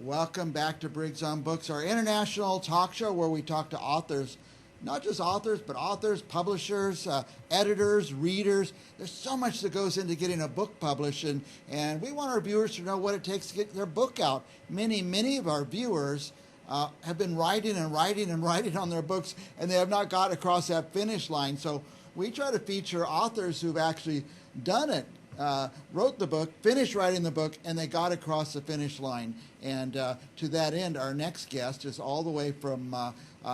Welcome back to Briggs on Books, our international talk show where we talk to authors, not just authors, but authors, publishers, editors, readers. There's so much that goes into getting a book published, and we want our viewers to know what it takes to get their book out. Many of our viewers have been writing and writing and writing on their books, and they have not got across that finish line. So we try to feature authors who've actually done it. Wrote the book, finished writing the book, and they got across the finish line. And to that end, our next guest is all the way from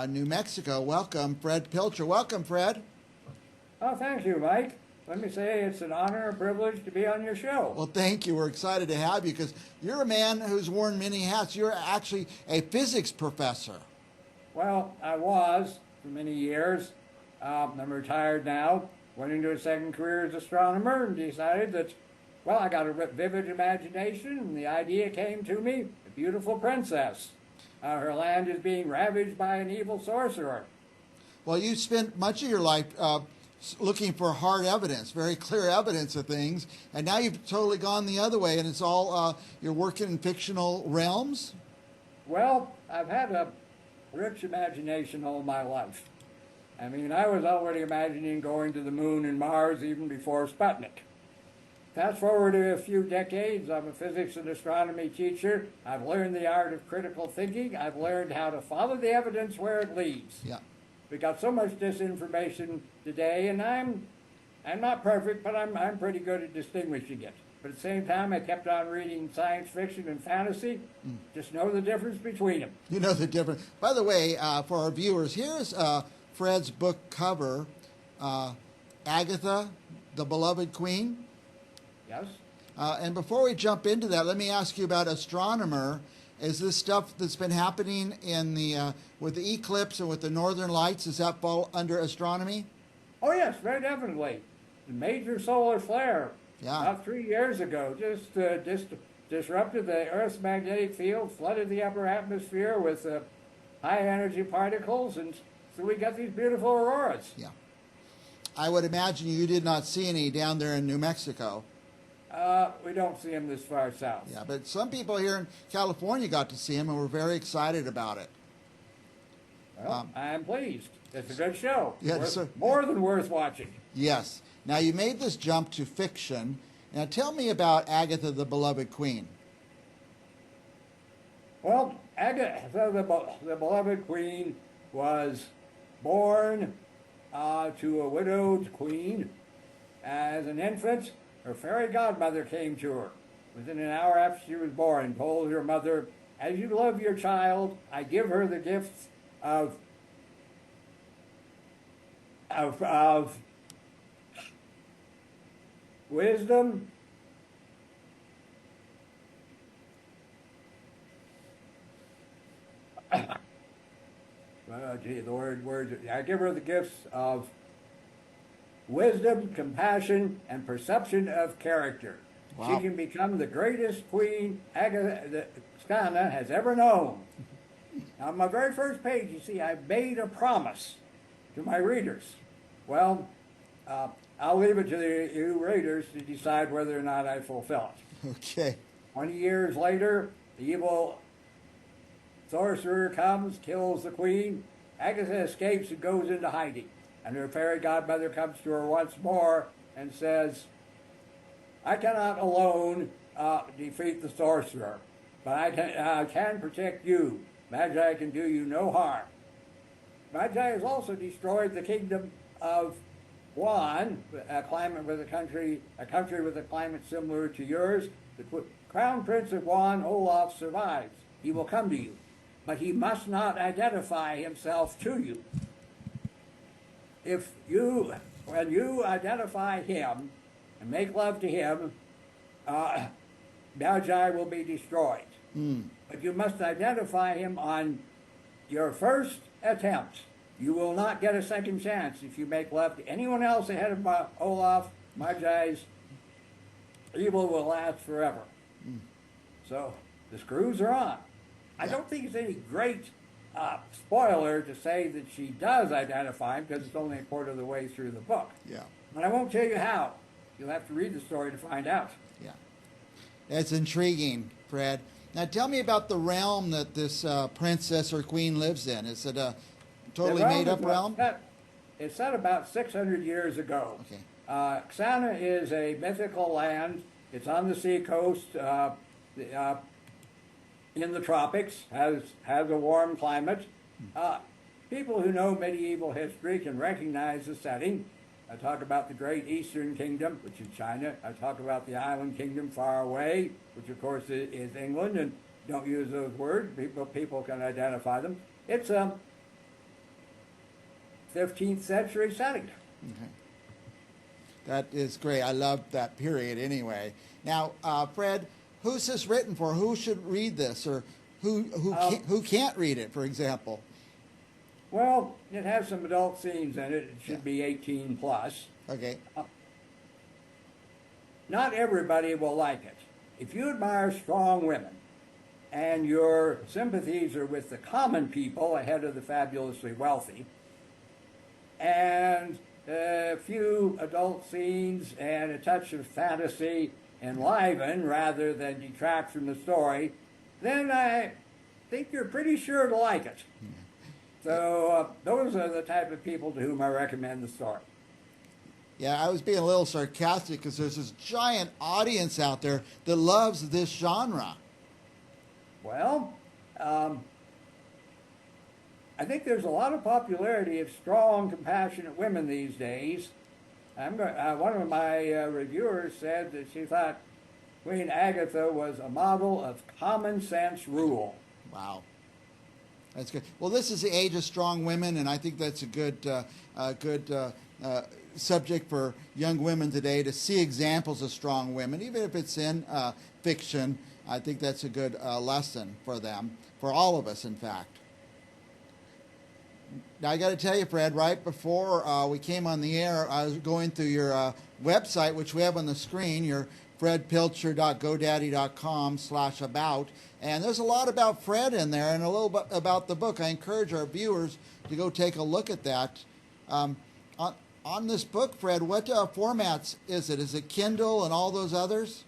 New Mexico. Welcome, Fred Pilcher. Welcome, Fred. Oh, thank you, Mike. Let me say it's an honor and privilege to be on your show. Well, thank you. We're excited to have you because you're a man who's worn many hats. You're actually a physics professor. Well, I was for many years. I'm retired now. Went into a second career as astronomer and decided that, well, I got a vivid imagination, and the idea came to me, a beautiful princess. Her land is being ravaged by an evil sorcerer. Well, you spent much of your life looking for hard evidence, very clear evidence of things, and now you've totally gone the other way, and it's all, you're working in fictional realms? Well, I've had a rich imagination all my life. I mean, I was already imagining going to the moon and Mars even before Sputnik. Fast forward a few decades, I'm a physics and astronomy teacher. I've learned the art of critical thinking. I've learned how to follow the evidence where it leads. Yeah. We got so much disinformation today, and I'm not perfect, but I'm pretty good at distinguishing it. But at the same time, I kept on reading science fiction and fantasy. Just know the difference between them. You know the difference. By the way, for our viewers, here's Fred's book cover, Agatha, the Beloved Queen. Yes? And before we jump into that, let me ask you about Astronomer. Is this stuff that's been happening in the with the eclipse and with the northern lights, does that fall under astronomy? Oh, yes, very definitely. The major solar flare about 3 years ago just disrupted the Earth's magnetic field, flooded the upper atmosphere with high-energy particles, and so we got these beautiful auroras. Yeah. I would imagine you did not see any down there in New Mexico. We don't see them this far south. Yeah, but some people here in California got to see them and were very excited about it. Well, I'm pleased. It's a good show. Yeah, more than worth watching. Yes. Now, you made this jump to fiction. Now, tell me about Agatha, the Beloved Queen. Well, Agatha, the Beloved Queen, was born to a widowed queen. As an infant, her fairy godmother came to her within an hour after she was born and told her mother, "As you love your child, I give her the gifts of wisdom, I give her the gifts of wisdom, compassion, and perception of character. Wow. She can become the greatest queen Agatha has ever known." Now, on my very first page, you see, I made a promise to my readers. Well, I'll leave it to you readers to decide whether or not I fulfill it. Okay. 20 years later, the evil sorcerer comes, kills the queen. Agatha escapes and goes into hiding. And her fairy godmother comes to her once more and says, "I cannot alone defeat the sorcerer, but I can protect you. Magi can do you no harm." Magi has also destroyed the kingdom of Juan, a country with a climate similar to yours. The crown prince of Juan, Olaf, survives. He will come to you, but he must not identify himself to you. When you identify him and make love to him, Magi will be destroyed. But you must identify him on your first attempt. You will not get a second chance if you make love to anyone else ahead of Olaf. Magi's evil will last forever. So the screws are on. I don't think it's any great spoiler to say that she does identify him because it's only a quarter of the way through the book. Yeah. But I won't tell you how. You'll have to read the story to find out. Yeah. That's intriguing, Fred. Now tell me about the realm that this princess or queen lives in. Is it a totally The realm made up is realm? It's set about 600 years ago. Okay. Xana is a mythical land. It's on the seacoast in the tropics, has a warm climate. People who know medieval history can recognize the setting. I talk about the great Eastern Kingdom, which is China. I talk about the island kingdom far away, which of course is England, and don't use those words. People can identify them. It's a 15th century setting. Okay. That is great. I love that period anyway. Now, Fred, who's this written for? Who should read this, or who can't read it, for example? Well, it has some adult scenes in it. It should be 18 plus. Okay. Not everybody will like it. If you admire strong women and your sympathies are with the common people ahead of the fabulously wealthy, and a few adult scenes and a touch of fantasy enliven rather than detract from the story, then I think you're pretty sure to like it. So those are the type of people to whom I recommend the story. Yeah, I was being a little sarcastic because there's this giant audience out there that loves this genre. Well, I think there's a lot of popularity of strong, compassionate women these days. One of my reviewers said that she thought Queen Agatha was a model of common sense rule. Wow. That's good. Well, this is the age of strong women, and I think that's a good subject for young women today to see examples of strong women, even if it's in fiction. I think that's a good lesson for them, for all of us, in fact. Now, I got to tell you, Fred, right before we came on the air, I was going through your website, which we have on the screen, your fredpilcher.godaddy.com/about, and there's a lot about Fred in there and a little bit about the book. I encourage our viewers to go take a look at that. On this book, Fred, what formats is it? Is it Kindle and all those others?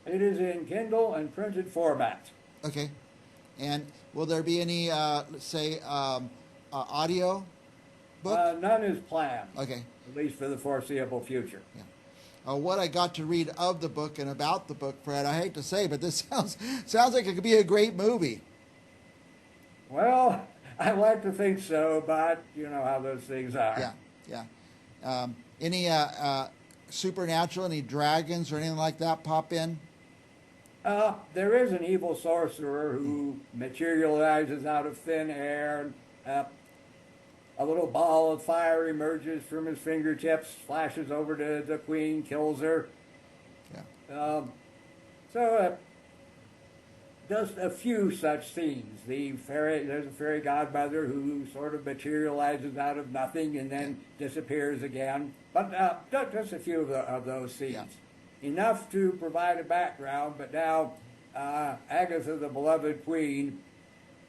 It is in Kindle and printed format. Okay. And will there be any, audio book? None is planned. Okay. At least for the foreseeable future. Yeah. What I got to read of the book and about the book, Fred, I hate to say, but this sounds like it could be a great movie. Well, I like to think so, but you know how those things are. Yeah. Any supernatural, any dragons or anything like that pop in? There is an evil sorcerer who materializes out of thin air, and a little ball of fire emerges from his fingertips, flashes over to the queen, kills her. Yeah. Just a few such scenes. There's a fairy godmother who sort of materializes out of nothing and then disappears again. But just a few of those scenes. Yeah. Enough to provide a background, but now Agatha, the beloved queen,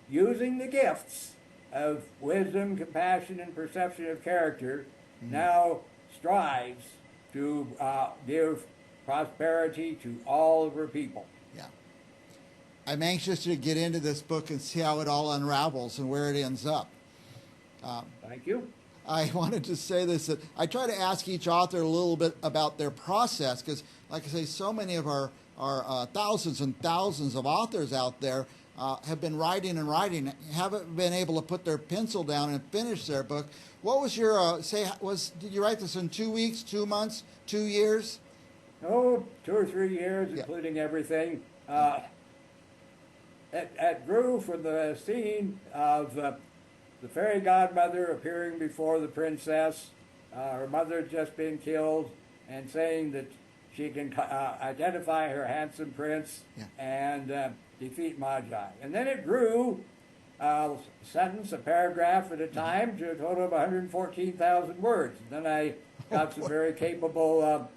using the gifts of wisdom, compassion, and perception of character, now strives to give prosperity to all of her people. Yeah. I'm anxious to get into this book and see how it all unravels and where it ends up. Thank you. I wanted to say this, that I try to ask each author a little bit about their process because, like I say, so many of our thousands and thousands of authors out there have been writing and writing, haven't been able to put their pencil down and finish their book. What was your, did you write this in 2 weeks, 2 months, 2 years? Oh, 2 or 3 years, including everything. It grew from the scene of the fairy godmother appearing before the princess, her mother had just been killed, and saying that she can identify her handsome prince and defeat Magi. And then it grew a sentence, a paragraph at a time, to a total of 114,000 words. And then I got some very capable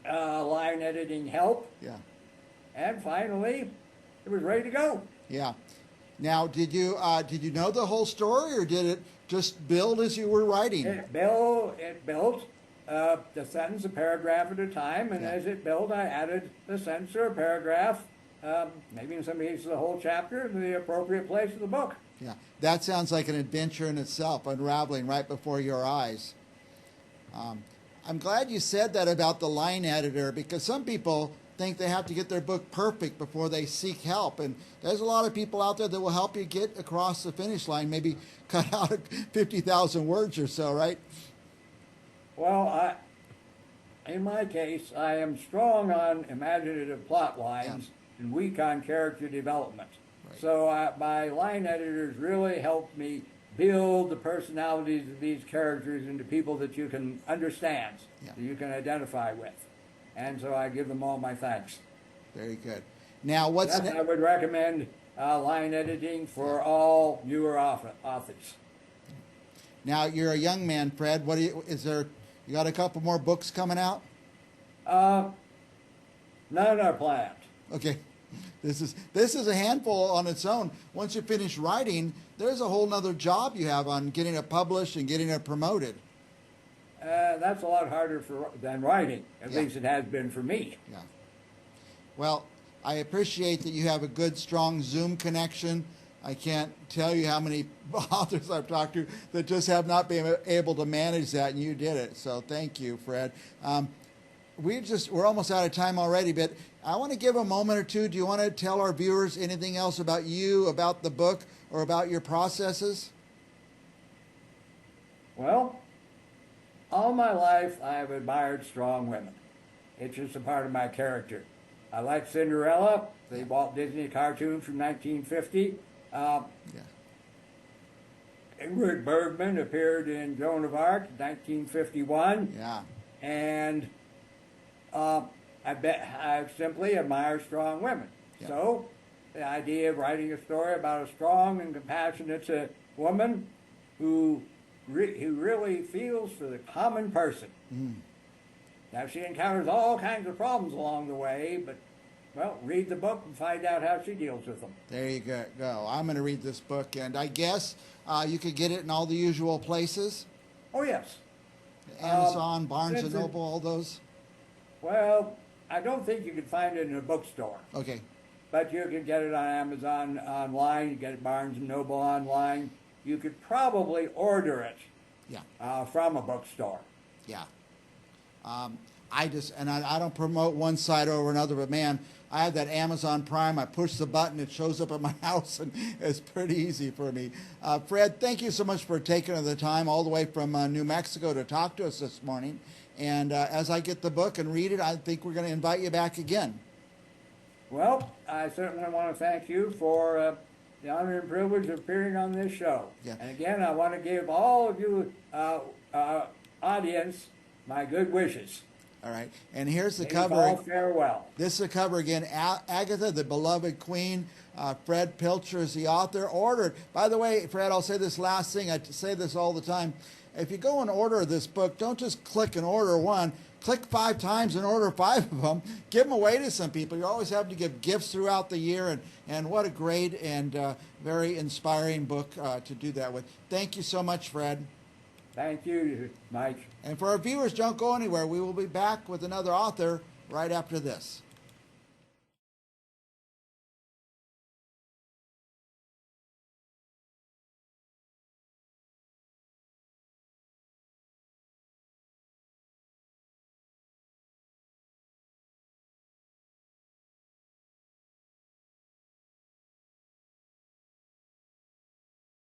line editing help. Yeah. And finally, it was ready to go. Yeah. Now, did you know the whole story, or did it just build as you were writing? It built the sentence, a paragraph at a time, and as it built, I added the sentence or a paragraph maybe in some cases the whole chapter in the appropriate place of the book. Yeah, that sounds like an adventure in itself, unraveling right before your eyes. I'm glad you said that about the line editor, because some people think they have to get their book perfect before they seek help. And there's a lot of people out there that will help you get across the finish line, maybe cut out 50,000 words or so, right? Well, in my case, I am strong on imaginative plot lines and weak on character development. Right. So my line editors really helped me build the personalities of these characters into people that you can understand, that you can identify with. And so I give them all my thanks. Very good. Now, what's I would recommend line editing for all newer authors. Now, you're a young man, Fred. You got a couple more books coming out? None are planned. Okay. This is a handful on its own. Once you finish writing, there's a whole nother job you have on getting it published and getting it promoted. That's a lot harder than writing. At least it has been for me. Yeah. Well, I appreciate that you have a good, strong Zoom connection. I can't tell you how many authors I've talked to that just have not been able to manage that, and you did it. So thank you, Fred. We're almost out of time already, but I want to give a moment or two. Do you want to tell our viewers anything else about you, about the book, or about your processes? Well, all my life I've admired strong women. It's just a part of my character. I like Cinderella, the Walt Disney cartoon from 1950. Ingrid Bergman appeared in Joan of Arc, 1951. Yeah. And I simply admire strong women. Yeah. So the idea of writing a story about a strong and compassionate woman who really feels for the common person. Mm. Now, she encounters all kinds of problems along the way, but, well, read the book and find out how she deals with them. There you go. I'm going to read this book, and I guess you could get it in all the usual places? Oh, yes. Amazon, Barnes & Noble, all those? Well, I don't think you can find it in a bookstore. Okay. But you can get it on Amazon online. You get it at Barnes & Noble online. You could probably order it from a bookstore. Yeah. I don't promote one site over another, but man, I have that Amazon Prime. I push the button, it shows up at my house, and it's pretty easy for me. Fred, thank you so much for taking the time all the way from New Mexico to talk to us this morning. And as I get the book and read it, I think we're going to invite you back again. Well, I certainly want to thank you for the honor and privilege of appearing on this show. Yeah. And again, I want to give all of you audience my good wishes. All right, and here's the May cover. all farewell. This is the cover again. Agatha, the beloved queen. Fred Pilcher is the author. Ordered. By the way, Fred, I'll say this last thing. I say this all the time. If you go and order this book, don't just click and order one. Click 5 times and order 5 of them. Give them away to some people. You always have to give gifts throughout the year, and what a great and very inspiring book to do that with. Thank you so much, Fred. Thank you, Mike. And for our viewers, don't go anywhere. We will be back with another author right after this.